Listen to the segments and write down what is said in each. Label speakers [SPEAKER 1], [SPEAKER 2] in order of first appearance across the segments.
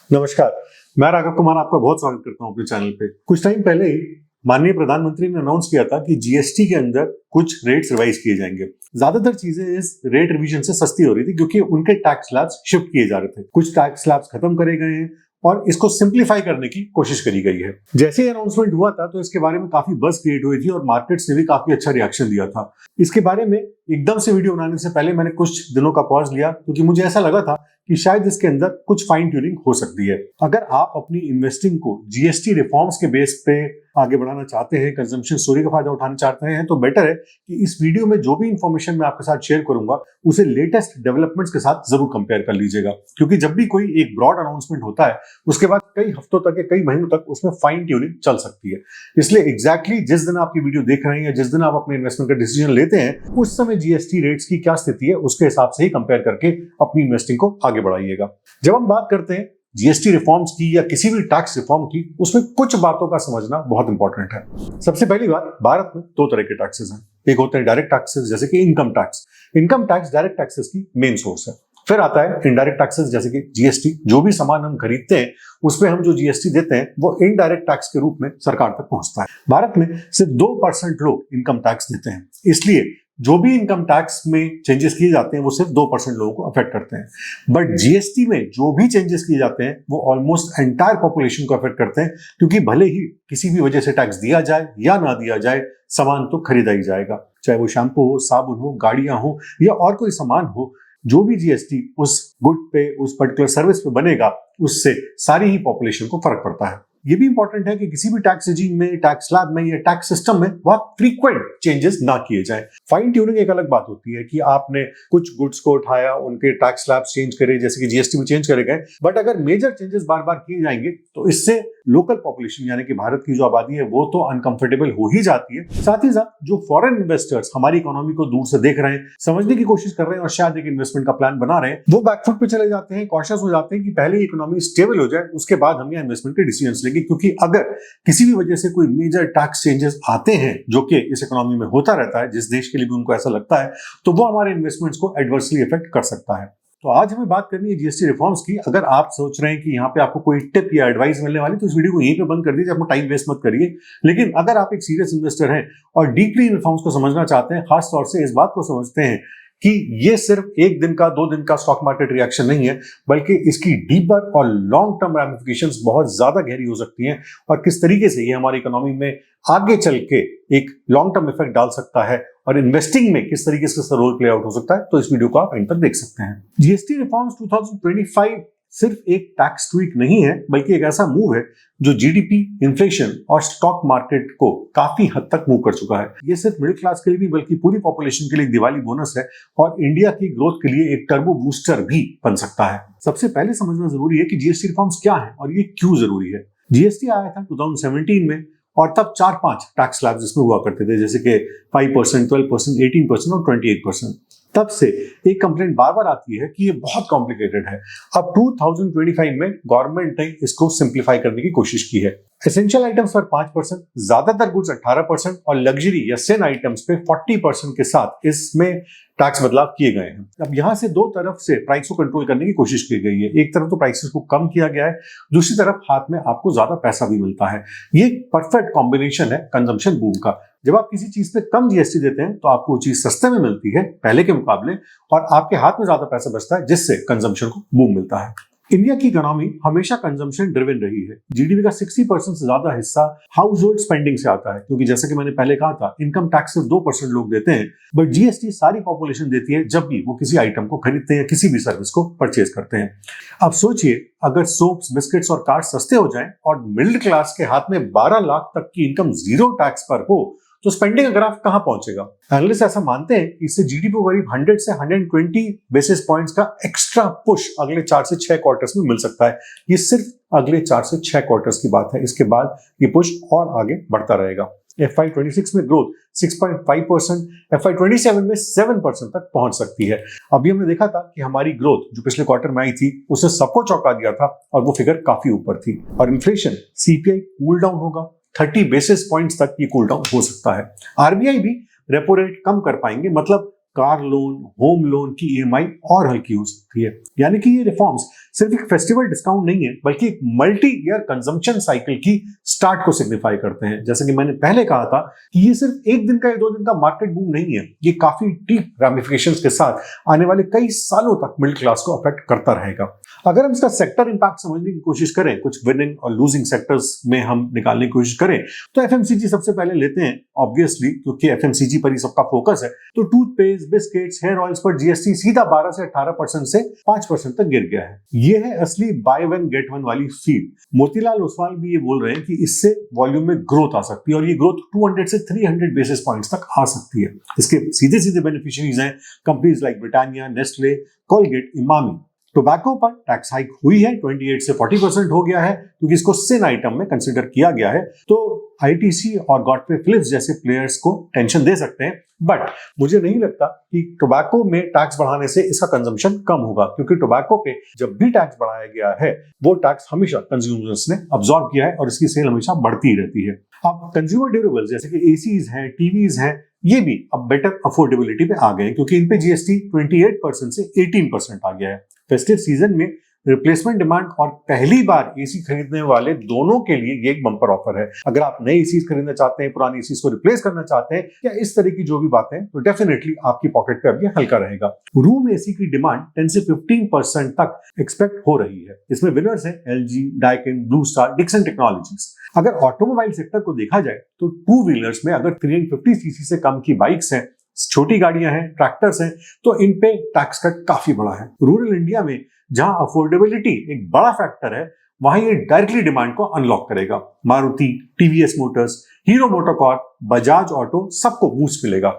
[SPEAKER 1] नमस्कार, मैं राघव कुमार आपका बहुत स्वागत करता हूं अपने चैनल पे। कुछ टाइम पहले ही माननीय प्रधानमंत्री ने अनाउंस किया था कि जीएसटी के अंदर कुछ रेट्स रिवाइज किए जाएंगे। ज्यादातर चीजें इस रेट रिवीजन से सस्ती हो रही थी क्योंकि उनके टैक्स स्लैब्स शिफ्ट किए जा रहे थे। कुछ टैक्स स्लैब्स खत्म करे गए हैं और इसको सिंप्लीफाई करने की कोशिश करी गई है। जैसे ही अनाउंसमेंट हुआ था तो इसके बारे में काफी बज़ क्रिएट हुई थी और मार्केट्स ने भी काफी अच्छा रिएक्शन दिया था। इसके बारे में एकदम से वीडियो बनाने से पहले मैंने कुछ दिनों का पॉज लिया क्योंकि मुझे ऐसा लगा था कि शायद इसके अंदर कुछ फाइन ट्यूनिंग हो सकती है। अगर आप अपनी इन्वेस्टिंग को जीएसटी रिफॉर्म्स के बेस पे आगे बढ़ाना चाहते हैं, कंजम्पशन स्टोरी का फायदा उठाना चाहते हैं, तो बेटर है कि इस वीडियो में जो भी इंफॉर्मेशन मैं आपके साथ शेयर करूंगा उसे लेटेस्ट डेवलपमेंट्स के साथ जरूर कंपेयर कर लीजिएगा। क्योंकि जब भी कोई एक ब्रॉड अनाउंसमेंट होता है उसके बाद कई हफ्तों तक या कई महीनों तक उसमें फाइन ट्यूनिंग चल सकती है। इसलिए एग्जैक्टली जिस दिन आप ये वीडियो देख रहे हैं या जिस दिन आप अपने इन्वेस्टमेंट का डिसीजन लेते हैं उस समय जीएसटी रेट्स की क्या स्थिति है उसके हिसाब से ही कंपेयर करके अपनी इन्वेस्टिंग को आगे बढ़ाइएगा। जब हम बात करते हैं जीएसटी रिफॉर्म्स की या किसी भी टैक्स रिफॉर्म की, उसमें कुछ बातों का समझना बहुत इंपॉर्टेंट है। सबसे पहली बात, भारत में दो तरह के टैक्सेस हैं। एक होते हैं डायरेक्ट टैक्सेस जैसे कि income tax. Income tax direct taxes की मेन सोर्स है। फिर आता है इनडायरेक्ट टैक्सेस जैसे कि जीएसटी। जो भी सामान हम खरीदते हैं उस पर हम जो जीएसटी देते हैं वो इनडायरेक्ट टैक्स के रूप में सरकार तक पहुंचता है। भारत में सिर्फ 2% लोग इनकम टैक्स देते हैं, इसलिए जो भी इनकम टैक्स में चेंजेस किए जाते हैं वो सिर्फ 2% लोगों को अफेक्ट करते हैं। बट जीएसटी में जो भी चेंजेस किए जाते हैं वो ऑलमोस्ट एंटायर पॉपुलेशन को अफेक्ट करते हैं, क्योंकि भले ही किसी भी वजह से टैक्स दिया जाए या ना दिया जाए, सामान तो खरीदा ही जाएगा। चाहे वो शैम्पू हो, साबुन हो, गाड़ियां हो या और कोई सामान हो, जो भी जीएसटी उस गुड पे, उस पर्टिकुलर सर्विस पे बनेगा, उससे सारी ही पॉपुलेशन को फर्क पड़ता है। ये भी इंपॉर्टेंट है कि किसी भी टैक्स रेजिम में, टैक्स स्लैब में या टैक्स सिस्टम में बहुत फ्रीक्वेंट चेंजेस ना किए जाएं। फाइन ट्यूनिंग एक अलग बात होती है कि आपने कुछ गुड्स को उठाया, उनके टैक्स स्लैब्स चेंज करे, जैसे कि जीएसटी में चेंज करे गए, बट अगर मेजर चेंजेस बार बार किए जाएंगे तो इससे लोकल पॉपुलेशन यानी कि भारत की जो आबादी है वो तो अनकंफर्टेबल हो ही जाती है। साथ ही साथ जो फॉरेन इन्वेस्टर्स हमारी इकोनॉमी को दूर से देख रहे हैं, समझने की कोशिश कर रहे हैं और शायद एक इन्वेस्टमेंट का प्लान बना रहे हैं, वो बैकफुट पे चले जाते हैं, कॉशियस हो जाते हैं कि पहले इकोनॉमी स्टेबल हो जाए उसके बाद हम यहाँ इन्वेस्टमेंट के डिसीजंस लेंगे। क्योंकि अगर किसी भी वजह से कोई मेजर टैक्स चेंजेस आते हैं, जो कि इस इकोनॉमी में होता रहता है, जिस देश के लिए भी उनको ऐसा लगता है, तो वो हमारे इन्वेस्टमेंट्स को एडवर्सली इफेक्ट कर सकता है। तो आज हमें बात करनी है जीएसटी रिफॉर्म्स की। अगर आप सोच रहे हैं कि यहाँ पे आपको कोई टिप या एडवाइस मिलने वाली तो इस वीडियो को यहीं पे बंद कर दीजिए, अपना टाइम वेस्ट मत करिए। लेकिन अगर आप एक सीरियस इन्वेस्टर हैं और डीपली इन रिफॉर्म्स को समझना चाहते हैं, खास तौर से इस बात को समझते हैं कि ये सिर्फ एक दिन का, 2 दिन का स्टॉक मार्केट रिएक्शन नहीं है, बल्कि इसकी डीपर और लॉन्ग टर्म रैमिफिकेशंस बहुत ज्यादा गहरी हो सकती हैं और किस तरीके से ये हमारी इकोनॉमी में आगे चल के एक लॉन्ग टर्म इफेक्ट डाल सकता है और इन्वेस्टिंग में किस तरीके से रोल प्ले आउट हो सकता है, तो इस वीडियो को आप एंड तक देख सकते हैं। जीएसटी रिफॉर्म्स 2025 सिर्फ एक टैक्स ट्वीक नहीं है, बल्कि एक ऐसा मूव है जो जीडीपी, इन्फ्लेशन और स्टॉक मार्केट को काफी हद तक मूव कर चुका है। ये सिर्फ मिडिल क्लास के लिए नहीं बल्कि पूरी पॉपुलेशन के लिए एक दिवाली बोनस है और इंडिया की ग्रोथ के लिए एक टर्बो बूस्टर भी बन सकता है। सबसे पहले समझना जरूरी है कि जीएसटी रिफॉर्म्स क्या है और ये क्यों जरूरी है। जीएसटी आया था 2017 में और तब 4-5 टैक्स स्लैब्स इसमें हुआ करते थे, जैसे कि 5%, 12%, 18% और 28%। तब से एक कंप्लेंट बार बार आती है कि ये बहुत कॉम्प्लिकेटेड है। अब 2025 में गवर्नमेंट ने इसको सिंप्लीफाई करने की कोशिश की है। एसेंशियल आइटम्स पर 5%, ज्यादातर गुड्स 18% और लग्जरी या सेन आइटम्स पे 40% के साथ इसमें टैक्स बदलाव किए गए हैं। अब यहां से दो तरफ से प्राइस को कंट्रोल करने की कोशिश की गई है। एक तरफ तो प्राइसेस को कम किया गया है, दूसरी तरफ हाथ में आपको ज्यादा पैसा भी मिलता है। ये परफेक्ट कॉम्बिनेशन है कंजम्पशन बूम का। जब आप किसी चीज पे कम जीएसटी देते हैं तो आपको वो चीज सस्ते में मिलती है पहले के मुकाबले और आपके हाथ में ज्यादा पैसा बचता है, जिससे कंजम्पशन को बूम मिलता है। इंडिया की इकोनॉमी हमेशा कंजम्पशन ड्रिवन रही है। जीडीपी का 60% से ज्यादा हिस्सा हाउस होल्ड स्पेंडिंग से आता है, क्योंकि जैसा कि मैंने पहले कहा था, इनकम टैक्स सिर्फ 2% लोग देते हैं, बट जीएसटी सारी पॉपुलेशन देती है जब भी वो किसी आइटम को खरीदते हैं, किसी भी सर्विस को परचेज करते हैं। अब सोचिए, अगर सोप्स, बिस्किट्स और कार्स सस्ते हो जाएं और मिडिल क्लास के हाथ में 12 लाख तक की इनकम जीरो टैक्स पर हो तो स्पेंडिंग का ग्राफ कहां पहुंचेगा। एनालिस्ट ऐसा मानते हैं कि इससे जीडीपी को करीब 100 से 120 बेसिस पॉइंट्स का एक्स्ट्रा पुश अगले 4 से 6 क्वार्टर्स में मिल सकता है। ये सिर्फ अगले 4 से 6 क्वार्टर्स की बात है। इसके बाद ये पुश और आगे बढ़ता रहेगा। FY26 में ग्रोथ 6.5%, FY27 में 7% तक पहुंच सकती है। अभी हमने देखा था कि हमारी ग्रोथ जो पिछले क्वार्टर में आई थी उसने सबको चौंका दिया था और वो फिगर काफी ऊपर थी। और इन्फ्लेशन, सीपीआई कूल डाउन होगा, 30 बेसिस पॉइंट्स तक ये कूल डाउन हो सकता है। आरबीआई भी रेपो रेट कम कर पाएंगे, मतलब कार लोन, होम लोन की ईएमआई और हल्की हो सकती है। यानी कि ये रिफॉर्म्स सिर्फ एक फेस्टिवल डिस्काउंट नहीं है, बल्कि एक मल्टी ईयर कंजम्पशन साइकिल की स्टार्ट को सिग्निफाई करते हैं। जैसे कि मैंने पहले कहा था कि ये सिर्फ एक दिन का या 2 दिन का मार्केट बूम नहीं है, ये काफी डीप रैमिफिकेशंस के साथ आने वाले कई सालों तक मिडिल क्लास को अफेक्ट करता रहेगा। अगर हम इसका सेक्टर इंपैक्ट समझने की कोशिश करें, कुछ विनिंग और लूजिंग सेक्टर्स में हम निकालने की कोशिश करें, तो एफएमसीजी सबसे पहले लेते हैं ऑब्वियसली, क्योंकि एफएमसीजी पर ही सबका फोकस है। तो टूथपेस्ट, बिस्किट्स, हेयर ऑयल्स पर जीएसटी सीधा 12 से 18% से 5% तक गिर गया है। ये है असली बाय वन गेट वन वाली फील। मोतीलाल ओसवाल भी ये बोल रहे हैं कि इससे वॉल्यूम में ग्रोथ आ सकती है और ये ग्रोथ 200 से 300 बेसिस पॉइंट्स तक आ सकती है। इसके सीधे सीधे बेनिफिशियरीज हैं companies like Britannia, Nestle, Colgate, Emami. Tobacco पर टैक्स हाइक हुई है, 28 से 40% हो गया है, क्योंकि इसको सिन आइटम में कंसिडर किया गया है। तो आईटीसी और गॉडफ्रे फिलिप्स जैसे प्लेयर्स को टेंशन दे सकते हैं, बट मुझे नहीं लगता कि टोबैको में टैक्स बढ़ाने से इसका कंजम्पशन कम होगा, क्योंकि टोबैको पे जब भी टैक्स बढ़ाया गया है वो टैक्स हमेशा कंज्यूमर्स ने अब्सॉर्ब किया है और इसकी सेल हमेशा बढ़ती रहती है। अब कंज्यूमर ड्यूरेबल्स जैसे कि एसीज हैं, टीवीज हैं, ये भी अब बेटर अफोर्डेबिलिटी पे आ गए हैं, क्योंकि इन पे जीएसटी 28% से 18% आ गया है। फेस्टिव सीजन में रिप्लेसमेंट डिमांड और पहली बार एसी खरीदने वाले दोनों के लिए ये एक बम्पर ऑफर है। अगर आप नए एसी खरीदना चाहते हैं, पुरानी एसी को रिप्लेस करना चाहते हैं, या इस तरह की जो भी बातें, तो डेफिनेटली आपकी पॉकेट पे अब ये हल्का रहेगा। रूम एसी की डिमांड 10 से 15% तक एक्सपेक्ट हो रही है। इसमें विनर्स हैं LG, Daikin, Blue Star, Dixon Technologies. अगर ऑटोमोबाइल सेक्टर को देखा जाए तो टू व्हीलर्स में अगर 350 सीसी से कम की बाइक्स हैं, छोटी गाड़ियां हैं, ट्रैक्टर्स हैं, तो इन पे टैक्स कट काफी बड़ा है। रूरल इंडिया में जहां अफोर्डेबिलिटी एक बड़ा फैक्टर है, वहां ये डायरेक्टली डिमांड को अनलॉक करेगा। Maruti, TVS Motors, hero MotoCorp, Bajaj auto, सबको बूस्ट मिलेगा।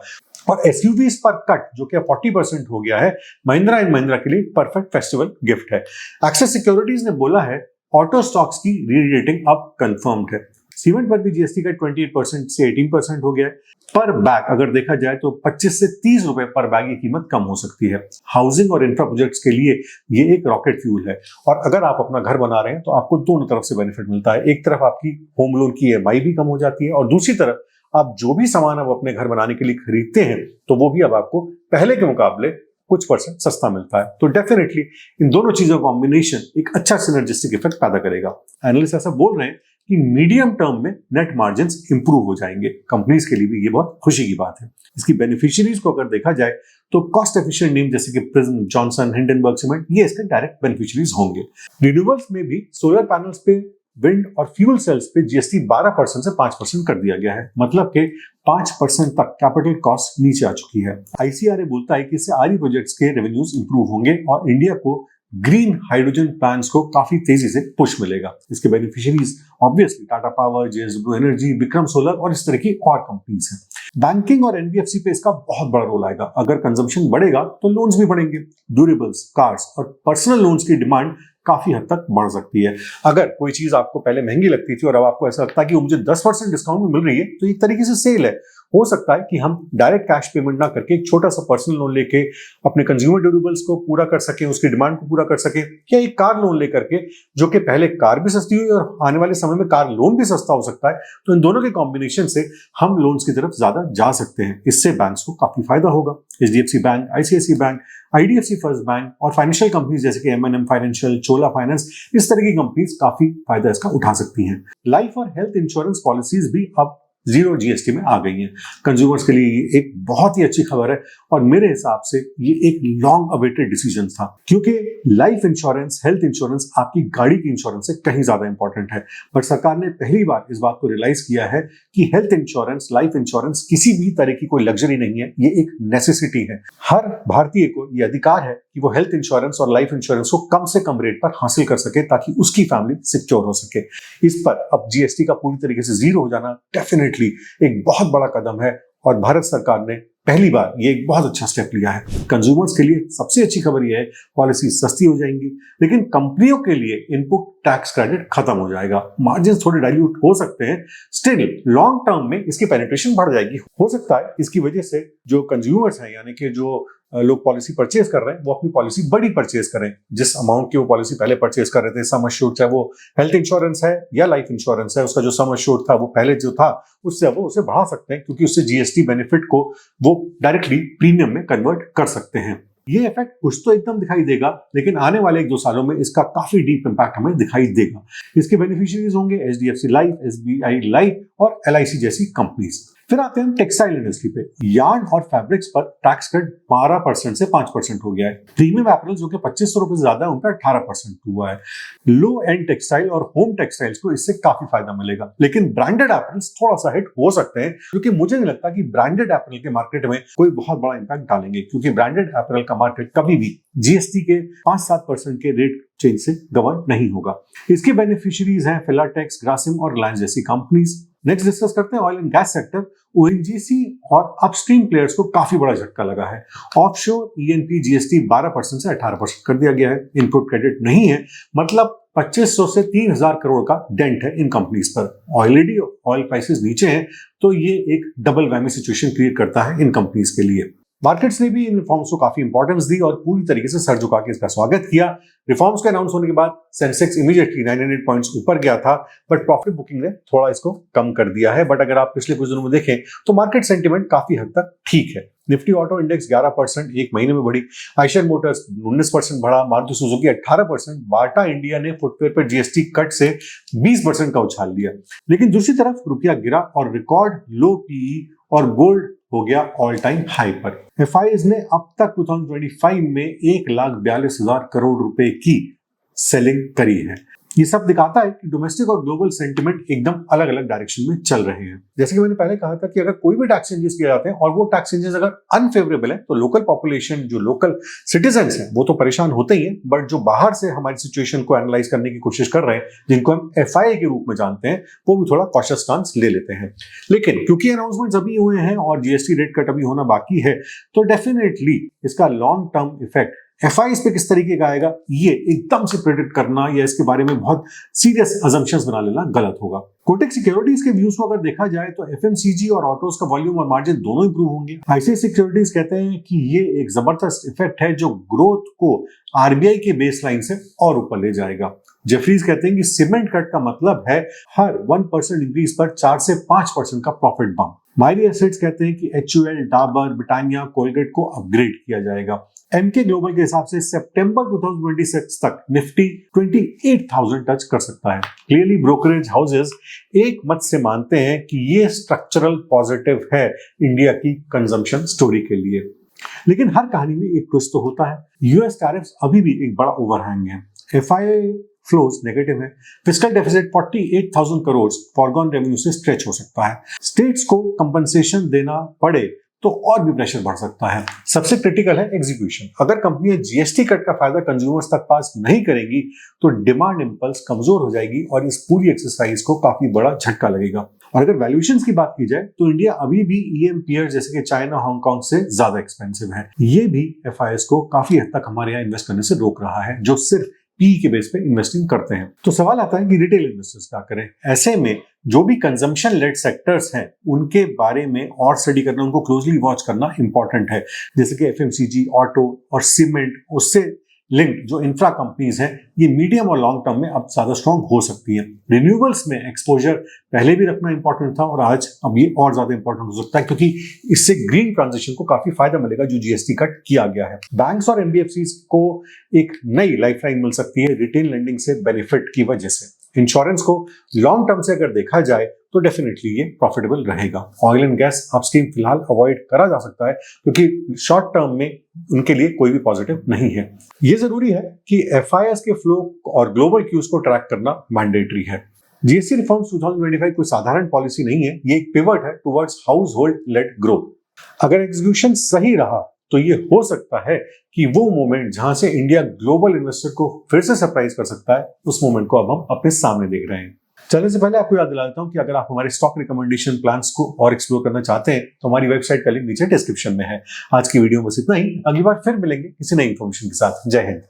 [SPEAKER 1] और एसयूवीज पर कट जो कि 40% हो गया है, महिंद्रा एंड महिंद्रा के लिए परफेक्ट फेस्टिवल गिफ्ट है। एक्सेस सिक्योरिटीज ने बोला है ऑटो स्टॉक्स की री-रेटिंग अब कंफर्म्ड है। सीमेंट पर भी जीएसटी का 28% से 18% हो गया है। पर बैग अगर देखा जाए तो 25 से 30 रुपए पर बैग की कीमत कम हो सकती है। हाउसिंग और इंफ्रा प्रोजेक्ट्स के लिए ये एक रॉकेट फ्यूल है, और अगर आप अपना घर बना रहे हैं तो आपको दोनों तरफ से बेनिफिट मिलता है। एक तरफ आपकी होम लोन की ईएमआई भी कम हो जाती है, और दूसरी तरफ आप जो भी सामान आप अपने घर बनाने के लिए खरीदते हैं तो वो भी अब आपको पहले के मुकाबले कुछ परसेंट सस्ता मिलता है। तो डेफिनेटली इन दोनों चीजों का कॉम्बिनेशन एक अच्छा सिनर्जिस्टिक इफेक्ट पैदा करेगा। एनालिस्ट ऐसा बोल रहे हैं कि मीडियम टर्म में नेट मार्जिन्स इंप्रूव हो जाएंगे। कंपनीज के लिए भी ये बहुत खुशी की बात है। इसकी बेनिफिशियरीज को अगर देखा जाए तो कॉस्ट एफिशिएंट नेम जैसे कि प्रिज्म, जॉनसन, हिंडनबर्ग सीमेंट, ये इसके डायरेक्ट बेनिफिशियरीज होंगे। रिन्यूएबल्स में भी सोलर पैनल्स पे, विंड और फ्यूल सेल्स पे जीएसटी 12% से 5% कर दिया गया है। मतलब कि 5% तक कैपिटल कॉस्ट नीचे आ चुकी है। आईसीआरए बोलता है कि इससे आरई प्रोजेक्ट्स के रेवेन्यूज इंप्रूव होंगे और इंडिया को ग्रीन हाइड्रोजन प्लांट्स को काफी तेजी से पुश मिलेगा। इसके beneficiaries obviously Tata power, JSW energy, Vikram solar और इस तरह की और कंपनीज हैं। बैंकिंग और एनबीएफसी पे इसका बहुत बड़ा रोल आएगा। अगर कंजम्पशन बढ़ेगा तो लोन्स भी बढ़ेंगे। ड्यूरेबल्स, कार्स और पर्सनल लोन्स की डिमांड काफी हद तक बढ़ सकती है। अगर कोई चीज आपको पहले महंगी लगती थी और अब आपको ऐसा लगता है कि वो मुझे 10% डिस्काउंट में मिल रही है, तो एक तरीके से सेल है। हो सकता है कि हम डायरेक्ट कैश पेमेंट ना करके एक छोटा सा पर्सनल लोन लेके अपने कंज्यूमर ड्यूरेबल्स को पूरा कर सके, उसकी डिमांड को पूरा कर सके, या एक कार लोन लेकर के, जो कि पहले कार भी सस्ती हुई और आने वाले समय में कार लोन भी सस्ता हो सकता है। तो इन दोनों के कॉम्बिनेशन से हम लोन्स की तरफ ज्यादा जा सकते हैं। इससे बैंक्स को काफी फायदा होगा। HDFC bank, ICICI bank, IDFC first bank और फाइनेंशियल कंपनीज जैसे कि एमएनएम फाइनेंशियल, चोला फाइनेंस, इस तरह की कंपनीज काफी फायदा इसका उठा सकती हैं। लाइफ और हेल्थ इंश्योरेंस पॉलिसीज भी अब जीरो जीएसटी में आ गई हैं। कंज्यूमर्स के लिए ये एक बहुत ही अच्छी खबर है, और मेरे हिसाब से ये एक लॉन्ग अवेटेड डिसीजन था, क्योंकि लाइफ इंश्योरेंस, हेल्थ इंश्योरेंस आपकी गाड़ी की इंश्योरेंस से कहीं ज्यादा इंपॉर्टेंट है। बट सरकार ने पहली बार इस बात को रियलाइज किया है कि हेल्थ इंश्योरेंस, लाइफ इंश्योरेंस किसी भी तरह की कोई लग्जरी नहीं है, ये एक नेसेसिटी है। हर भारतीय को ये अधिकार है कि वो हेल्थ इंश्योरेंस और लाइफ इंश्योरेंस को कम से कम रेट पर हासिल कर सके, ताकि उसकी फैमिली सिक्योर हो सके। इस पर अब जीएसटी का पूरी तरीके से जीरो हो जाना डेफिनेटली एक बहुत बड़ा कदम है, और भारत सरकार ने पहली बार ये एक बहुत अच्छा स्टेप लिया है। कंज्यूमर्स के लिए सबसे अच्छी खबर यह है पॉलिसी सस्ती हो जाएंगी, लेकिन कंपनियों के लिए इनपुट टैक्स क्रेडिट खत्म हो जाएगा। मार्जिन थोड़े डाइल्यूट हो सकते हैं, स्टिल लॉन्ग टर्म में इसकी पेनिट्रेशन बढ़ जाएगी। हो सकता है इसकी वजह से जो कंज्यूमर्स हैं, यानी कि जो लोग पॉलिसी परचेज कर रहे हैं वो अपनी पॉलिसी बड़ी परचेज करें। जिस अमाउंट की वो पॉलिसी पहले परचेज कर रहे थे, सम एश्योर्ड, चाहे वो हेल्थ इंश्योरेंस है या लाइफ इंश्योरेंस है, उसका जो सम एश्योर्ड था वो पहले जो था उससे अब वो उसे बढ़ा सकते हैं, क्योंकि उससे जीएसटी बेनिफिट को वो डायरेक्टली प्रीमियम में कन्वर्ट कर सकते हैं। ये इफेक्ट कुछ तो एकदम दिखाई देगा, लेकिन आने वाले 1-2 सालों में इसका काफी डीप इंपैक्ट हमें दिखाई देगा। इसके बेनिफिशियरीज होंगे एचडीएफसी लाइफ, एसबीआई लाइफ और एलआईसी जैसी कंपनीज। फिर आते हैं टेक्सटाइल इंडस्ट्री पे। यार्न और फैब्रिक्स पर टैक्स कट 12% से 5% हो गया है। प्रीमियम एपरल जो कि 2500 रुपए से ज्यादा है, उनका 18% हुआ है। लो एंड टेक्सटाइल और होम टेक्सटाइल्स को इससे काफी फायदा मिलेगा, लेकिन ब्रांडेड एपरल्स थोड़ा सा हिट हो सकते हैं, क्योंकि मुझे नहीं लगता कि ब्रांडेड एपरल के मार्केट में कोई बहुत बड़ा इंपैक्ट डालेंगे, क्योंकि ब्रांडेड एपरल का मार्केट कभी भी जीएसटी के 5-7% के रेट चेंज से गवर्न नहीं होगा। इसके बेनिफिशियरीज हैं फिलाटेक्स, ग्रासिम और रिलायंस जैसी कंपनीज। नेक्स्ट डिस्कस करते हैं oil and gas sector. ONGC और अपस्ट्रीम प्लेयर्स को काफी बड़ा झटका लगा है। ऑफशोर ईएनपी जीएसटी 12% से 18% कर दिया गया है। इनपुट क्रेडिट नहीं है, मतलब 2500 से 3000 करोड़ का डेंट है इन कंपनीज पर। ऑलरेडी ऑयल प्राइसेस नीचे हैं, तो ये एक डबल वैमी सिचुएशन क्रिएट करता है इन कंपनीज के लिए। मार्केट्स ने भी इन रिफॉर्म्स को काफी इंपॉर्टेंस दी और पूरी तरीके से सर झुका के इसका स्वागत किया। रिफॉर्म्स के अनाउंस होने के बाद सेंसेक्स इमीडिएटली 900 पॉइंट्स ऊपर गया था, बट प्रॉफिट बुकिंग ने थोड़ा इसको कम कर दिया है। बट अगर आप पिछले कुछ दिनों में देखें तो मार्केट सेंटिमेंट काफी हद तक ठीक है। निफ्टी ऑटो इंडेक्स 11% एक महीने में बढ़ी, आयशर मोटर्स 19% बढ़ा, मारुति सुजुकी 18%, बाटा इंडिया ने फुटवेयर पर जीएसटी कट से 20% का उछाल लिया। लेकिन दूसरी तरफ रुपया गिरा और रिकॉर्ड लो पीई और गोल्ड हो गया ऑल टाइम हाई पर। एफआईएस ने अब तक 2025 में 1,42,000 करोड़ रुपए की सेलिंग करी है। ये सब दिखाता है कि डोमेस्टिक और ग्लोबल सेंटिमेंट एकदम अलग अलग डायरेक्शन में चल रहे हैं। जैसे कि मैंने पहले कहा था कि अगर कोई भी टैक्स चेंजेस किए जाते हैं और वो टैक्स चेंजेस अगर अनफेवरेबल है, तो लोकल पॉपुलेशन, जो लोकल सिटीजन्स हैं, वो तो परेशान होते ही हैं, बट जो बाहर से हमारी सिचुएशन को एनालाइज करने की कोशिश कर रहे हैं, जिनको हम एफआईए के रूप में जानते हैं, वो भी थोड़ा कॉशियस स्टांस ले लेते हैं। लेकिन क्योंकि अनाउंसमेंट अभी हुए हैं और जीएसटी रेट कट अभी होना बाकी है, तो डेफिनेटली इसका लॉन्ग टर्म इफेक्ट एफआईएस पे किस तरीके का आएगा, ये एकदम से प्रेडिक्ट करना या इसके बारे में बहुत सीरियस अजम्पशंस बना लेना गलत होगा। कोटक सिक्योरिटीज के व्यूज को अगर देखा जाए तो एफएमसीजी और ऑटोज का वॉल्यूम और मार्जिन दोनों इंप्रूव होंगे। आईसीआईसीआई सिक्योरिटीज कहते हैं कि ये एक जबरदस्त इफेक्ट है जो ग्रोथ को आरबीआई के बेसलाइन से और ऊपर ले जाएगा। जेफरीज कहते हैं कि सीमेंट कट का मतलब है हर 1% इंक्रीज पर 4 से 5% का प्रॉफिट बम्प। मायरी एसेट्स कहते हैं कि एचयूएल, डाबर, ब्रिटानिया, कोलगेट को अपग्रेड किया जाएगा। एमके ग्लोबल के हिसाब से सितंबर 2026 तक निफ्टी 28,000 टच कर सकता है। क्लियरली ब्रोकरेज हाउसेस एक मत से मानते हैं कि ये स्ट्रक्चरल पॉजिटिव है इंडिया की कंजम्पशन स्टोरी के लिए। लेकिन हर कहानी में एक ट्विस्ट तो होता है। यूएस टैरिफ्स अभी भी एक बड़ा ओवरहैंग है। एफआईआई फ्लोज नेगेटिव है। Fiscal deficit 48,000 crore foregone revenue से स्ट्रेच हो सकता है। स्टेट्स को कंपनसेशन देना पड़े तो और भी प्रेशर बढ़ सकता है। सबसे क्रिटिकल है एग्जीक्यूशन। अगर कंपनियां जीएसटी कट का फायदा कंज्यूमर्स तक पास नहीं करेंगी तो डिमांड इंपल्स कमजोर हो जाएगी और इस पूरी एक्सरसाइज को काफी बड़ा झटका लगेगा। और अगर वैल्यूएशंस की बात की जाए तो इंडिया अभी भी ईएम पीयर जैसे कि चाइना, हांगकांग से ज्यादा एक्सपेंसिव है। ये भी एफआईएस को काफी हद तक हमारे यहाँ इन्वेस्ट करने से रोक रहा है, जो सिर्फ पी के बेस पे इन्वेस्टिंग करते हैं। तो सवाल आता है कि रिटेल इन्वेस्टर्स क्या करें। ऐसे में जो भी कंजम्पशन लेड सेक्टर्स हैं उनके बारे में और स्टडी करना, उनको क्लोजली वॉच करना इंपॉर्टेंट है। जैसे कि एफएमसीजी, ऑटो और सीमेंट, उससे लिंक्ड जो इंफ्रा कंपनीज हैं, ये मीडियम और लॉन्ग टर्म में अब ज्यादा स्ट्रॉन्ग हो सकती है। रिन्यूएबल्स में एक्सपोजर पहले भी रखना इंपॉर्टेंट था और आज अब ये और ज्यादा इंपॉर्टेंट हो सकता है, क्योंकि इससे ग्रीन ट्रांजिशन को काफी फायदा मिलेगा जो जीएसटी कट किया गया है। बैंक्स और एनबीएफसीज को एक नई लाइफलाइन मिल सकती है रिटेल लेंडिंग से बेनिफिट की वजह से। इंश्योरेंस को लॉन्ग टर्म से अगर देखा जाए तो डेफिनेटली ये प्रॉफिटेबल रहेगा। ऑयल एंड गैस अपस्ट्रीम फिलहाल अवॉइड करा जा सकता है, क्योंकि शॉर्ट टर्म में उनके लिए कोई भी पॉजिटिव नहीं है। ये जरूरी है कि एफआईएस के फ्लो और ग्लोबल क्यूज को ट्रैक करना मैंडेटरी है। जीएसटी रिफॉर्म्स 2025 कोई साधारण पॉलिसी नहीं है, ये एक पिवट है towards house hold led growth. अगर एग्जीक्यूशन सही रहा तो ये हो सकता है कि वो मोमेंट जहां से इंडिया ग्लोबल इन्वेस्टर को फिर से सरप्राइज कर सकता है, उस मोमेंट को अब हम अपने सामने देख रहे हैं। चलने से पहले आपको याद दिला देता हूं कि अगर आप हमारे स्टॉक रिकमेंडेशन प्लान्स को और एक्सप्लोर करना चाहते हैं तो हमारी वेबसाइट का लिंक नीचे डिस्क्रिप्शन में है। आज की वीडियो में बस इतना ही। अगली बार फिर मिलेंगे किसी नई इंफॉर्मेशन के साथ। जय हिंद।